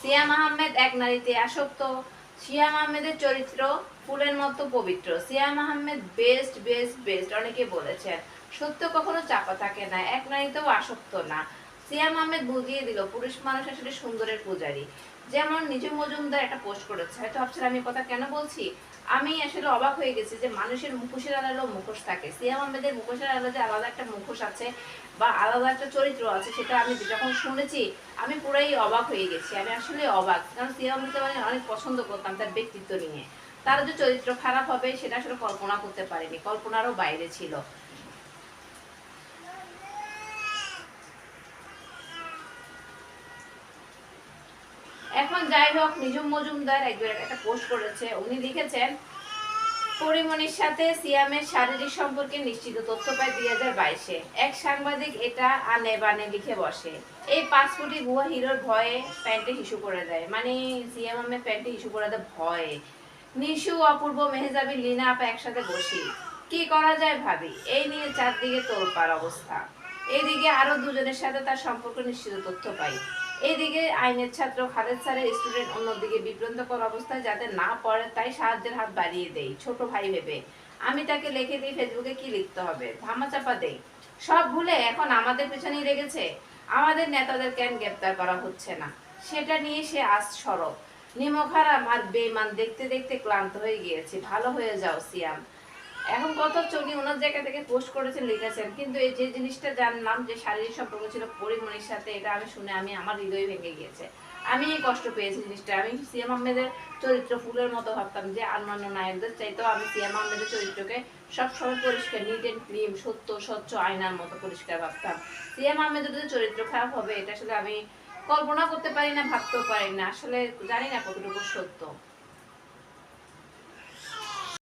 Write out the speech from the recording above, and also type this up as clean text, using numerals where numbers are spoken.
সিয়াম আহমেদ এক নারীতে আসক্ত। সিয়াম আহমেদের চরিত্র ফুলের মতো পবিত্র। সিয়াম আহমেদ বেস্ট বেস্ট বেস্ট অনেকে বলেছেন। সত্য কখনো চাপা থাকে না, এক নারীতেও আসক্ত না। সিয়াম আহমেদ বুঝিয়ে দিল পুরুষ মানুষ আসলে সুন্দরের পূজারী। যেমন নিজু মজুমদার একটা পোস্ট করেছে, হয়তো ভাবছেন আমি কথা কেন বলছি। আমি আসলে অবাক হয়ে গেছি যে মানুষের মুখোশের আড়ালেও মুখোশ থাকে। সিয়াম আহমেদের মুখোশের আড়ালে আলাদা একটা মুখোশ আছে বা আলাদা একটা চরিত্র আছে, সেটা আমি যখন শুনেছি আমি পুরাই অবাক হয়ে গেছি। আমি আসলে অবাক, কারণ সিয়াম আহমেদকে আমি অনেক পছন্দ করতাম তার ব্যক্তিত্ব নিয়ে। তার যে চরিত্র খারাপ হবে সেটা আসলে কল্পনা করতে পারিনি, কল্পনারও বাইরে ছিল। এখন যাই হোক, নিজুম মজুমদার একজন একটা পোস্ট করেছে, উনি লিখেছেন পরিমণির সাথে সিয়ামের শারীরিক সম্পর্কে নিশ্চিত তথ্য পায় 2022-এ। এক সাংবাদিক এটা আনে বানে লিখে বসে। এই 5 কোটি ভুয়া হিরোর ভয়ে প্যান্টে হিসু করে দেয়, মানে সিয়াম আহমেদ প্যান্টে হিসু করে দেয় ভয়ে। নিশু, অপূর্ব, মেহজাবি, লিনা আপা একসাথে বসি কি করা যায় ভাবি, এই নিয়ে চারদিকে তোলপাড় অবস্থা। এইদিকে আরো দুজনের সাথে তার সম্পর্ক নিশ্চিত তথ্য পাই। এইদিকে আইনের ছাত্র খালেদ স্যারের স্টুডেন্ট, অন্যদিকে বিভ্রান্তকর অবস্থায় যাতে না পড়ে তাই সাহায্যের হাত বাড়িয়ে দেই ছোট ভাই ভেবে। আমি তাকে লিখে দিই ফেসবুকে কি লিখতে হবে, ধামাচাপা দেই। সব ভুলে এখন আমাদের পেছনেই লেগেছে। আমাদের নেতাদের কেন গ্রেপ্তার করা হচ্ছে না সেটা নিয়ে সে আজ সরব। নিমখারাম আর বেমান দেখতে দেখতে ক্লান্ত হয়ে গিয়েছে, ভালো হয়ে যাও সিয়াম। এখন কত চলি ওনার জায়গা থেকে পোস্ট করেছেন, লিখেছেন, কিন্তু এই যে জিনিসটা জানলাম যে শারীরিক সম্পর্ক ছিল পরিমণির সাথে, এটা আমি শুনে আমার হৃদয় ভেঙে গিয়েছে। আমি কষ্ট পেয়েছি জিনিসটা। আমি সিয়াম আহমেদের চরিত্র ফুলের মতো ভাবতাম, যে অন্যান্য নায়কদের চাইতেও আমি সিয়াম আহমেদের চরিত্রকে সবসময় পরিষ্কার, নিট এন্ড ক্লিন, সত্য স্বচ্ছ আয়নার মতো পরিষ্কার ভাবতাম। সিয়াম আহমেদের যদি চরিত্র খারাপ হবে এটা আসলে আমি কল্পনা করতে পারি না, ভাবতেও পারি না, আসলে জানি না কতটুকু সত্য।